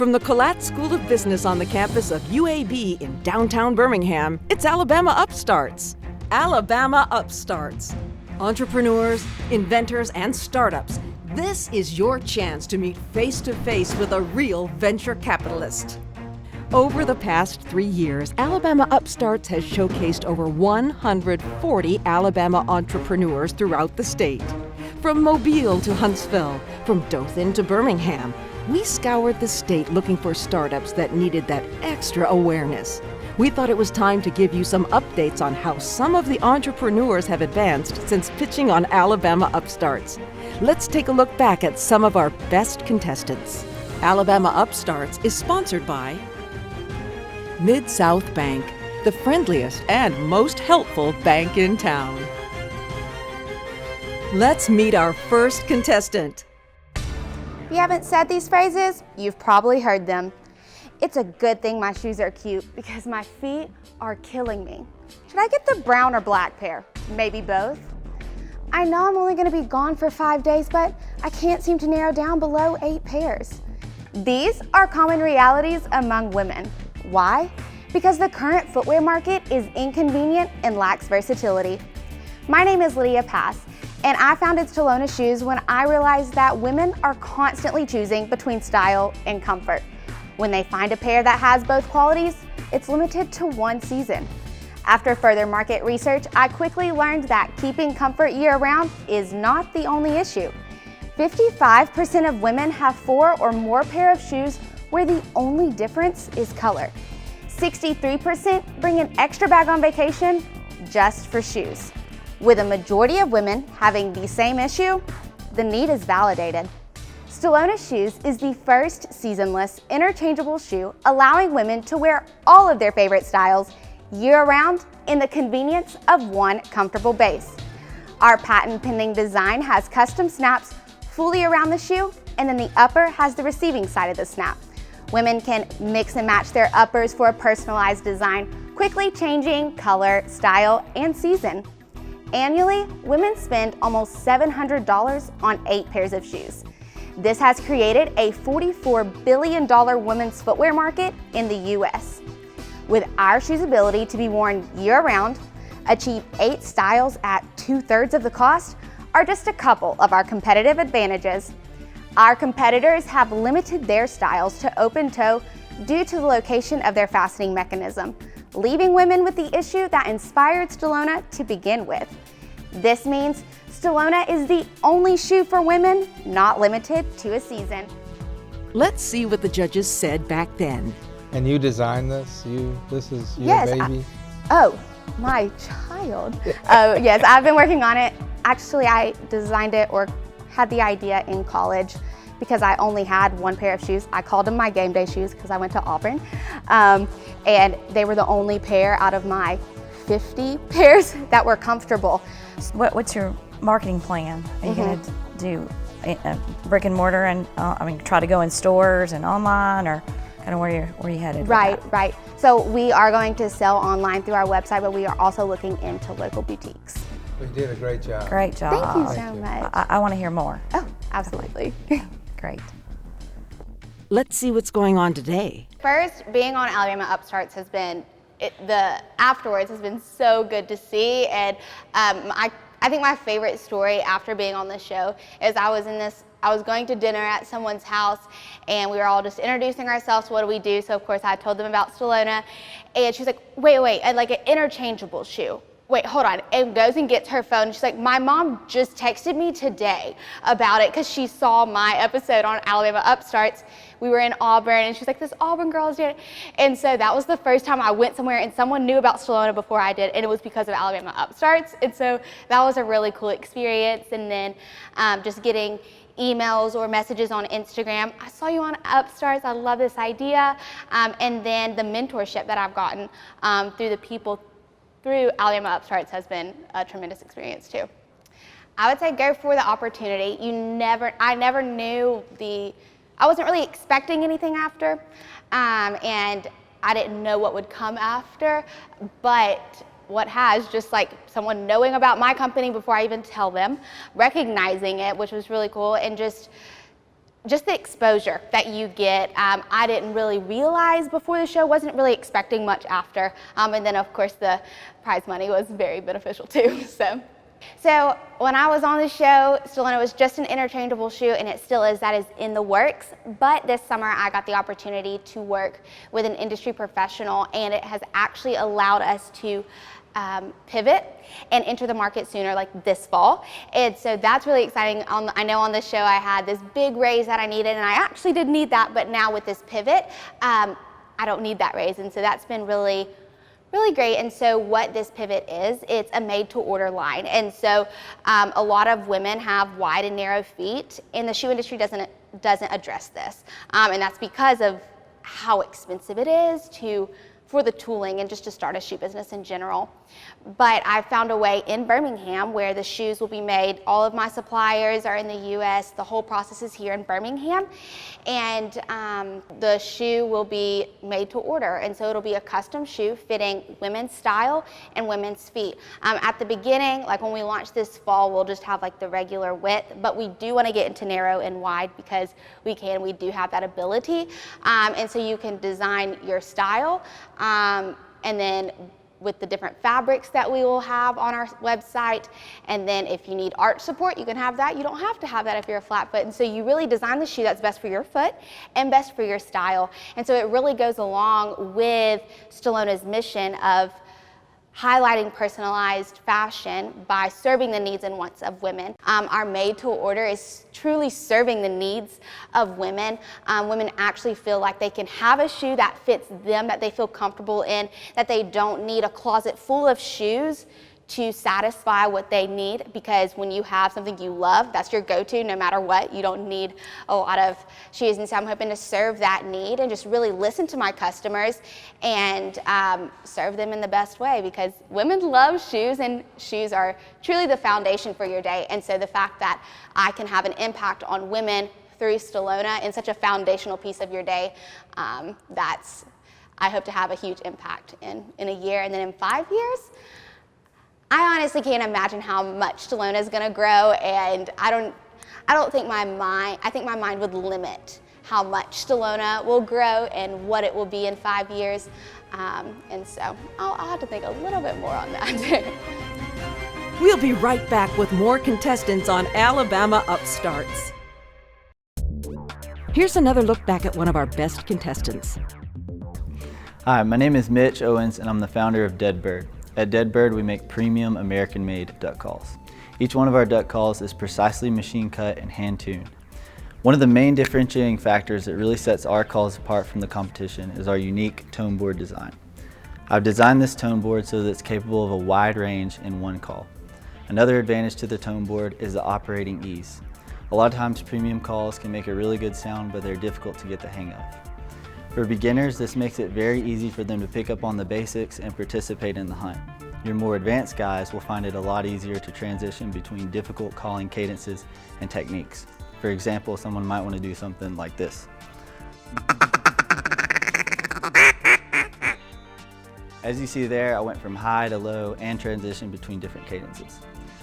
From the Collat School of Business on the campus of UAB in downtown Birmingham, it's Alabama Upstarts. Alabama Upstarts. Entrepreneurs, inventors, and startups, this is your chance to meet face-to-face with a real venture capitalist. Over the past 3 years, Alabama Upstarts has showcased over 140 Alabama entrepreneurs throughout the state. From Mobile to Huntsville, from Dothan to Birmingham, we scoured the state looking for startups that needed that extra awareness. We thought it was time to give you some updates on how some of the entrepreneurs have advanced since pitching on Alabama Upstarts. Let's take a look back at some of our best contestants. Alabama Upstarts is sponsored by Mid-South Bank, the friendliest and most helpful bank in town. Let's meet our first contestant. If you haven't said these phrases, you've probably heard them. It's a good thing my shoes are cute because my feet are killing me. Should I get the brown or black pair? Maybe both? I know I'm only gonna be gone for 5 days, but I can't seem to narrow down below 8 pairs. These are common realities among women. Why? Because the current footwear market is inconvenient and lacks versatility. My name is Lydia Pass, and I founded Stelona Shoes when I realized that women are constantly choosing between style and comfort. When they find a pair that has both qualities, it's limited to 1 season. After further market research, I quickly learned that keeping comfort year-round is not the only issue. 55% of women have 4 or more pair of shoes where the only difference is color. 63% bring an extra bag on vacation just for shoes. With a majority of women having the same issue, the need is validated. Stelona Shoes is the first seasonless, interchangeable shoe allowing women to wear all of their favorite styles year-round in the convenience of 1 comfortable base. Our patent-pending design has custom snaps fully around the shoe, and then the upper has the receiving side of the snap. Women can mix and match their uppers for a personalized design, quickly changing color, style, and season. Annually, women spend almost $700 on 8 pairs of shoes. This has created a $44 billion women's footwear market in the US. With our shoes' ability to be worn year-round, achieve 8 styles at 2/3 of the cost are just a couple of our competitive advantages. Our competitors have limited their styles to open toe due to the location of their fastening mechanism, leaving women with the issue that inspired Stelona to begin with. This means Stelona is the only shoe for women, not limited to a season. Let's see what the judges said back then. And you designed this? This is your Yes, baby? My child. Oh, yes, I've been working on it. Actually, I designed it or had the idea in college because I only had 1 pair of shoes. I called them my game day shoes because I went to Auburn. And they were the only pair out of my 50 pairs that were comfortable. What's your marketing plan? Are you going to do brick and mortar and try to go in stores and online, or kind of where you headed? Right. So we are going to sell online through our website, but we are also looking into local boutiques. You did a great job. Great job. Thank you so much. I want to hear more. Oh, absolutely. Great. Let's see what's going on today. First, being on Alabama Upstarts has been, afterwards has been so good to see. And I think my favorite story after being on this show is I was going to dinner at someone's house, and we were all just introducing ourselves. What do we do? So of course I told them about Stelona, and she's like, wait, I'd like an interchangeable shoe. Wait, hold on, and goes and gets her phone. She's like, my mom just texted me today about it because she saw my episode on Alabama Upstarts. We were in Auburn, and she's like, this Auburn girl is doing it. And so that was the first time I went somewhere and someone knew about Stelona before I did, and it was because of Alabama Upstarts. And so that was a really cool experience. And then just getting emails or messages on Instagram. I saw you on Upstarts, I love this idea. And then the mentorship that I've gotten through the people through Alabama Upstarts has been a tremendous experience too. I would say go for the opportunity. I never knew I wasn't really expecting anything after, and I didn't know what would come after, but what has, just like someone knowing about my company before I even tell them, recognizing it, which was really cool, and just just the exposure that you get. I didn't really realize before the show, wasn't really expecting much after. And then of course the prize money was very beneficial too. So when I was on the show, Stellona was just an interchangeable shoe, and it still is. That is in the works. But this summer I got the opportunity to work with an industry professional, and it has actually allowed us to pivot and enter the market sooner, like this fall. And so that's really exciting. I know on the show I had this big raise that I needed, and I actually did need that, but now with this pivot, I don't need that raise. And so that's been really great. And so what this pivot is, it's a made to order line. And so a lot of women have wide and narrow feet, and the shoe industry doesn't address this. And that's because of how expensive it is for the tooling and just to start a shoe business in general. But I found a way in Birmingham where the shoes will be made. All of my suppliers are in the US. The whole process is here in Birmingham. And the shoe will be made to order. And so it'll be a custom shoe fitting women's style and women's feet. At the beginning, like when we launch this fall, we'll just have like the regular width, but we do want to get into narrow and wide because we do have that ability. And so you can design your style. And then with the different fabrics that we will have on our website. And then if you need arch support, you can have that. You don't have to have that if you're a flat foot. And so you really design the shoe that's best for your foot and best for your style. And so it really goes along with Stellona's mission of highlighting personalized fashion by serving the needs and wants of women. Our made to order is truly serving the needs of women. Women actually feel like they can have a shoe that fits them, that they feel comfortable in, that they don't need a closet full of shoes to satisfy what they need, because when you have something you love, that's your go-to no matter what. You don't need a lot of shoes. And so I'm hoping to serve that need and just really listen to my customers and serve them in the best way, because women love shoes, and shoes are truly the foundation for your day. And so the fact that I can have an impact on women through Stellona in such a foundational piece of your day, I hope to have a huge impact in a year. And then in 5 years, I honestly can't imagine how much Stellona is going to grow, and I think my mind would limit how much Stellona will grow and what it will be in 5 years. And so I'll have to think a little bit more on that. We'll be right back with more contestants on Alabama Upstarts. Here's another look back at one of our best contestants. Hi, my name is Mitch Owens, and I'm the founder of Dead Bird. At Dead Bird, we make premium American-made duck calls. Each one of our duck calls is precisely machine cut and hand-tuned. One of the main differentiating factors that really sets our calls apart from the competition is our unique tone board design. I've designed this tone board so that it's capable of a wide range in one call. Another advantage to the tone board is the operating ease. A lot of times premium calls can make a really good sound, but they're difficult to get the hang of. For beginners, this makes it very easy for them to pick up on the basics and participate in the hunt. Your more advanced guys will find it a lot easier to transition between difficult calling cadences and techniques. For example, someone might want to do something like this. As you see there, I went from high to low and transitioned between different cadences.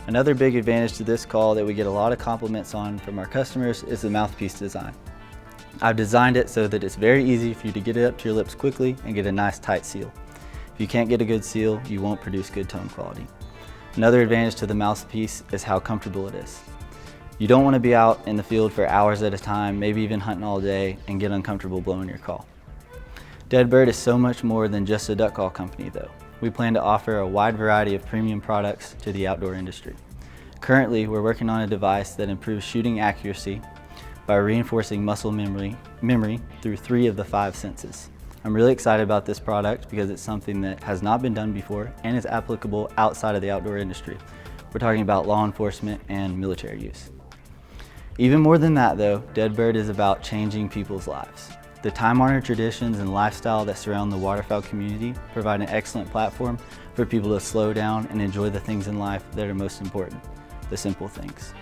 Another big advantage to this call that we get a lot of compliments on from our customers is the mouthpiece design. I've designed it so that it's very easy for you to get it up to your lips quickly and get a nice tight seal. If you can't get a good seal, you won't produce good tone quality. Another advantage to the mouthpiece is how comfortable it is. You don't want to be out in the field for hours at a time, maybe even hunting all day, and get uncomfortable blowing your call. Dead Bird is so much more than just a duck call company though. We plan to offer a wide variety of premium products to the outdoor industry. Currently, we're working on a device that improves shooting accuracy by reinforcing muscle memory through 3 of the 5 senses. I'm really excited about this product because it's something that has not been done before and is applicable outside of the outdoor industry. We're talking about law enforcement and military use. Even more than that though, Dead Bird is about changing people's lives. The time-honored traditions and lifestyle that surround the waterfowl community provide an excellent platform for people to slow down and enjoy the things in life that are most important, the simple things.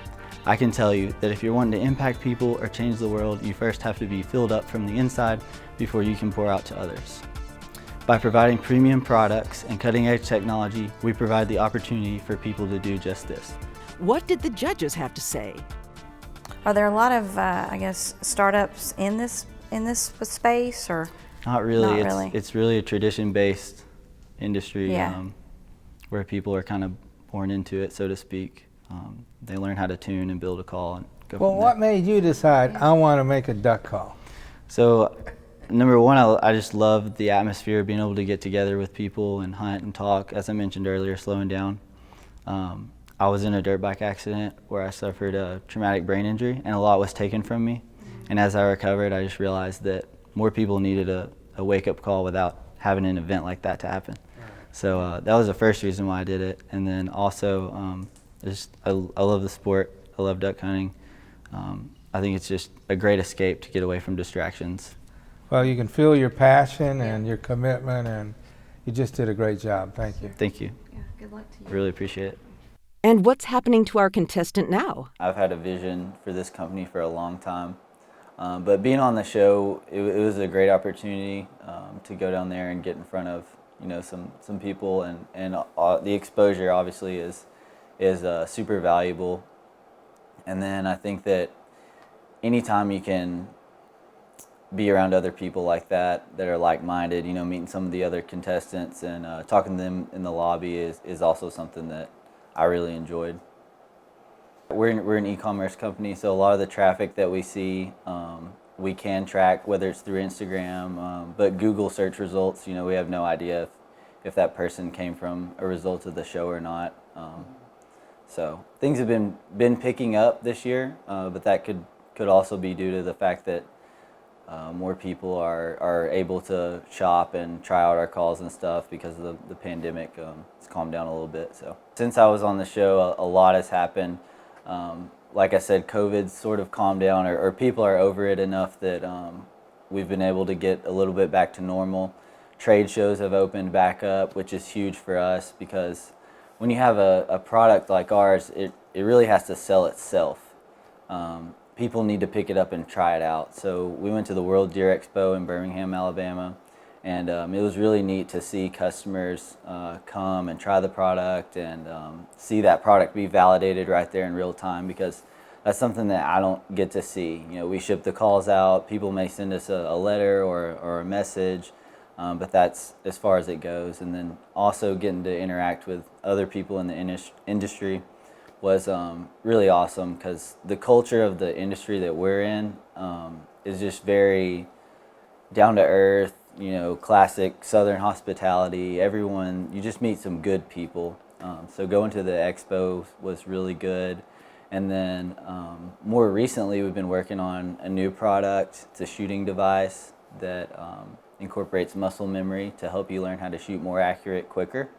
I can tell you that if you're wanting to impact people or change the world, you first have to be filled up from the inside before you can pour out to others. By providing premium products and cutting-edge technology, we provide the opportunity for people to do just this. What did the judges have to say? Are there a lot of, I guess, startups in this space, or? Not really. Not really. It's really a tradition-based industry. Yeah. Where people are kind of born into it, so to speak. They learn how to tune and build a call and go Well, from there. what made you decide I want to make a duck call? So, number one, I just love the atmosphere of being able to get together with people and hunt and talk. As I mentioned earlier, slowing down. I was in a dirt bike accident where I suffered a traumatic brain injury, and a lot was taken from me. And as I recovered, I just realized that more people needed a wake-up call without having an event like that to happen. So that was the first reason why I did it. And then also, I love the sport. I love duck hunting. I think it's just a great escape to get away from distractions. Well, you can feel your passion and your commitment, and you just did a great job. Thank you. Thank you. Yeah, good luck to you. Really appreciate it. And what's happening to our contestant now? I've had a vision for this company for a long time. But being on the show, it was a great opportunity to go down there and get in front of some people, and the exposure obviously is super valuable. And then I think that anytime you can be around other people like that are like-minded, meeting some of the other contestants and talking to them in the lobby is also something that I really enjoyed. We're an e-commerce company, so a lot of the traffic that we see, we can track, whether it's through Instagram, but Google search results, we have no idea if that person came from a result of the show or not. So things have been picking up this year, but that could also be due to the fact that more people are able to shop and try out our calls and stuff because of the pandemic. It's calmed down a little bit. So since I was on the show, a lot has happened. Like I said, COVID's sort of calmed down, or people are over it enough that we've been able to get a little bit back to normal. Trade shows have opened back up, which is huge for us because when you have a product like ours, it really has to sell itself. People need to pick it up and try it out. So we went to the World Deer Expo in Birmingham, Alabama, and it was really neat to see customers come and try the product and see that product be validated right there in real time, because that's something that I don't get to see. We ship the calls out, people may send us a letter or a message, but that's as far as it goes. And then also getting to interact with other people in the industry was really awesome, because the culture of the industry that we're in is just very down to earth, classic Southern hospitality. Everyone, you just meet some good people. So going to the expo was really good. And then more recently, we've been working on a new product. It's a shooting device that incorporates muscle memory to help you learn how to shoot more accurate, quicker.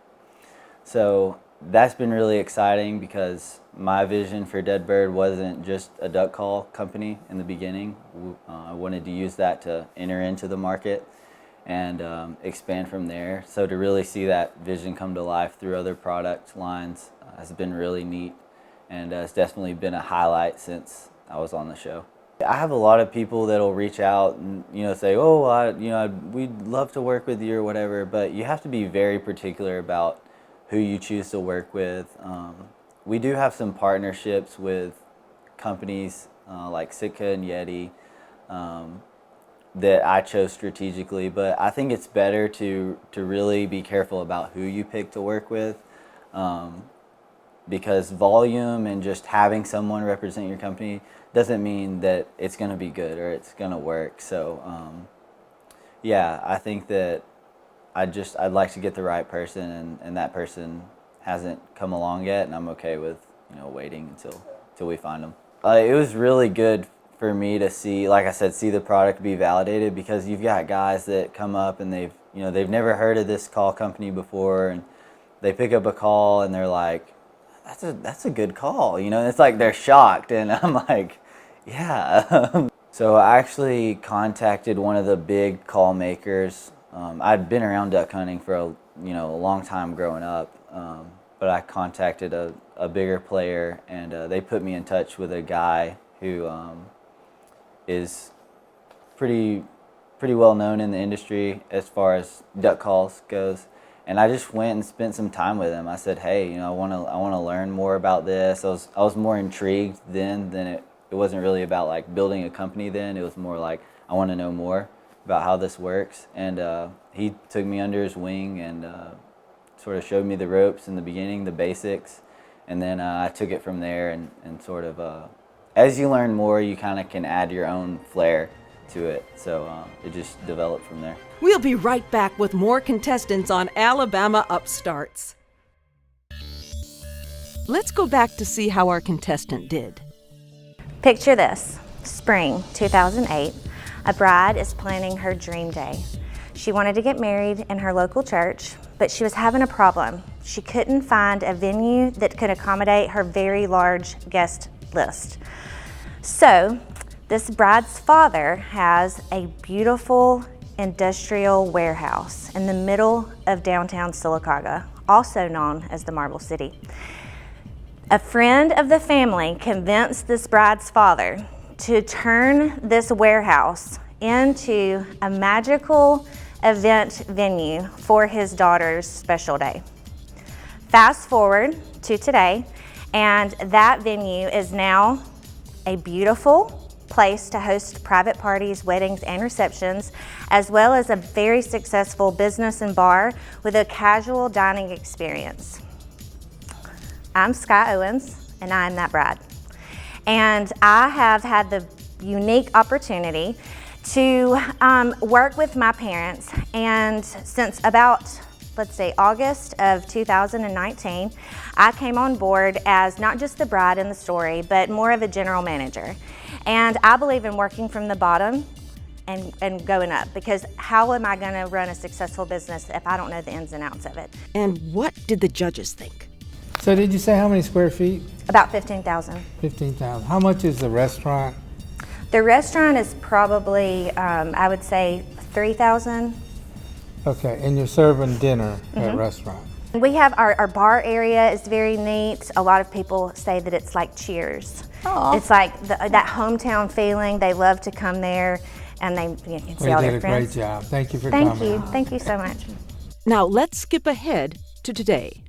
So that's been really exciting, because my vision for Dead Bird wasn't just a duck call company in the beginning. I wanted to use that to enter into the market and expand from there. So to really see that vision come to life through other product lines has been really neat, and it's definitely been a highlight since I was on the show. I have a lot of people that'll reach out and say, "Oh, we'd love to work with you," or whatever. But you have to be very particular about who you choose to work with. We do have some partnerships with companies like Sitka and Yeti that I chose strategically, but I think it's better to really be careful about who you pick to work with, because volume and just having someone represent your company doesn't mean that it's going to be good or it's going to work. So yeah, I think that I'd like to get the right person, and that person hasn't come along yet, and I'm okay with waiting until we find them. It was really good for me to see, like I said, see the product be validated, because you've got guys that come up and they've never heard of this call company before, and they pick up a call and they're like, that's a good call, it's like they're shocked, and I'm like, yeah. So I actually contacted one of the big call makers. I'd been around duck hunting for a long time growing up, but I contacted a bigger player, and they put me in touch with a guy who is pretty well known in the industry as far as duck calls goes. And I just went and spent some time with him. I said, "Hey, I want to learn more about this." I was more intrigued then than it wasn't really about like building a company then. It was more like, I want to know more about how this works. And he took me under his wing and sort of showed me the ropes in the beginning, the basics. And then I took it from there and sort of, as you learn more, you kind of can add your own flair to it. So it just developed from there. We'll be right back with more contestants on Alabama Upstarts. Let's go back to see how our contestant did. Picture this, spring 2008. A bride is planning her dream day. She wanted to get married in her local church, but she was having a problem. She couldn't find a venue that could accommodate her very large guest list. So this bride's father has a beautiful industrial warehouse in the middle of downtown Sylacauga, also known as the Marble City. A friend of the family convinced this bride's father to turn this warehouse into a magical event venue for his daughter's special day. Fast forward to today, and that venue is now a beautiful place to host private parties, weddings, and receptions, as well as a very successful business and bar with a casual dining experience. I'm Sky Owens, and I am that bride. And I have had the unique opportunity to work with my parents, and since about, let's say, August of 2019, I came on board as not just the bride in the story, but more of a general manager. And I believe in working from the bottom and going up, because how am I gonna run a successful business if I don't know the ins and outs of it? And what did the judges think? So did you say how many square feet? About 15,000. 15,000. How much is the restaurant? The restaurant is probably, I would say, 3,000. Okay, and you're serving dinner at restaurant. We have our bar area is very neat. A lot of people say that it's like Cheers. Aw. It's like that hometown feeling. They love to come there, and you can see You all did their a friends. great job. Thank you for Thank coming. you. Thank you so much. Now let's skip ahead to today.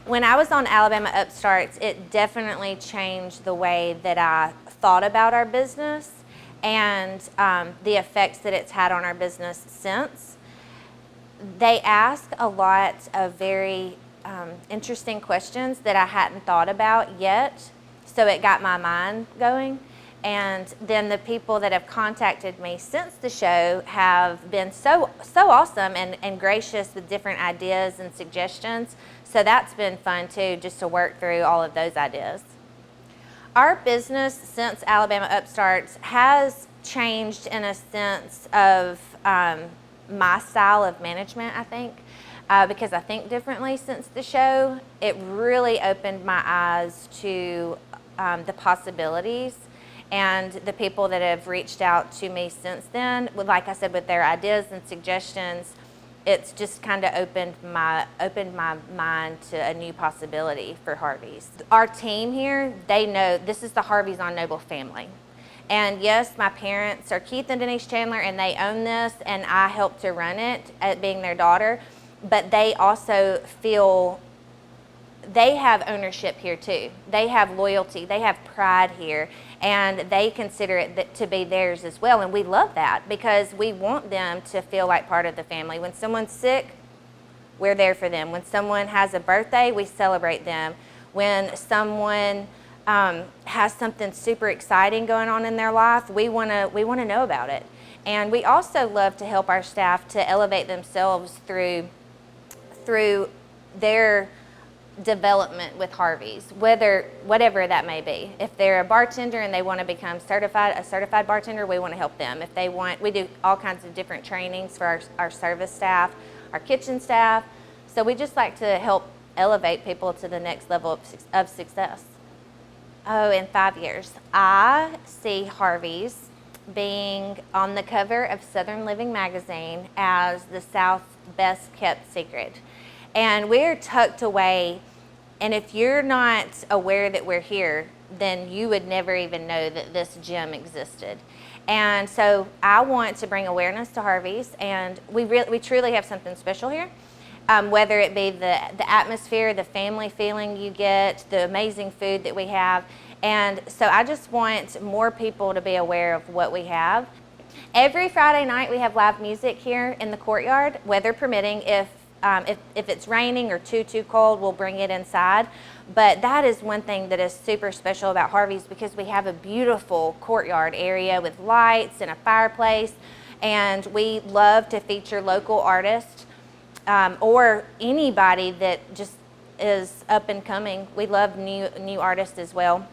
When I was on Alabama Upstarts, it definitely changed the way that I thought about our business and the effects that it's had on our business since. They ask a lot of very interesting questions that I hadn't thought about yet, so it got my mind going. And then the people that have contacted me since the show have been so awesome and gracious with different ideas and suggestions. So that's been fun too, just to work through all of those ideas. Our business since Alabama Upstarts has changed in a sense of my style of management, I think, because I think differently since the show. It really opened my eyes to the possibilities, and the people that have reached out to me since then, like I said, with their ideas and suggestions, it's just kind of opened my mind to a new possibility for Harvey's. Our team here, they know this is the Harvey's on Noble family. And yes, my parents are Keith and Denise Chandler, and they own this, and I help to run it, being their daughter, but they also feel they have ownership here too. They have loyalty, they have pride here, and they consider it to be theirs as well. And we love that because we want them to feel like part of the family. When someone's sick, we're there for them. When someone has a birthday, we celebrate them. When someone has something super exciting going on in their life, we want to know about it. And we also love to help our staff to elevate themselves through their development with Harvey's, whatever that may be. If they're a bartender and they want to become a certified bartender, we want to help them. If they want, we do all kinds of different trainings for our service staff, our kitchen staff. So we just like to help elevate people to the next level of success. Oh, in 5 years, I see Harvey's being on the cover of Southern Living magazine as the South's best kept secret. And we're tucked away, and if you're not aware that we're here, then you would never even know that this gym existed. And so I want to bring awareness to Harvey's, and we truly have something special here. Whether it be the atmosphere, the family feeling you get, the amazing food that we have, And so I just want more people to be aware of what we have. Every Friday night we have live music here in the courtyard, weather permitting. If it's raining or too cold, we'll bring it inside. But that is one thing that is super special about Harvey's, because we have a beautiful courtyard area with lights and a fireplace. And we love to feature local artists or anybody that just is up and coming. We love new artists as well.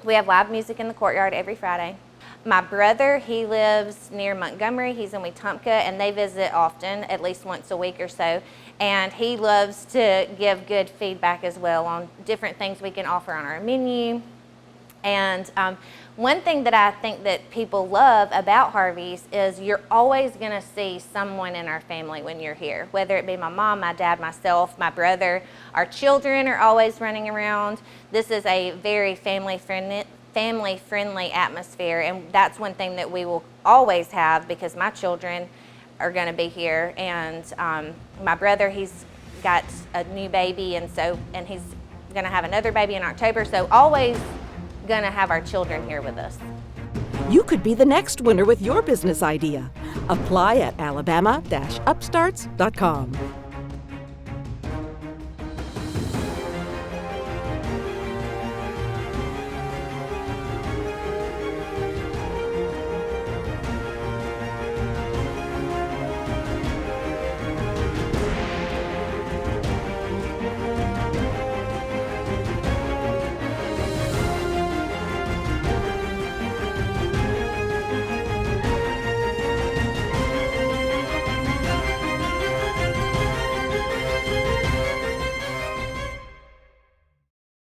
We have live music in the courtyard every Friday. My brother, he lives near Montgomery. He's in Wetumpka, and they visit often, at least once a week or so. And he loves to give good feedback as well on different things we can offer on our menu. And one thing that I think that people love about Harvey's is you're always going to see someone in our family when you're here, whether it be my mom, my dad, myself, my brother. Our children are always running around. This is a very family-friendly atmosphere, and that's one thing that we will always have, because my children are going to be here. And my brother, he's got a new baby, and he's going to have another baby in October, so always going to have our children here with us. You could be the next winner with your business idea. Apply at alabama-upstarts.com.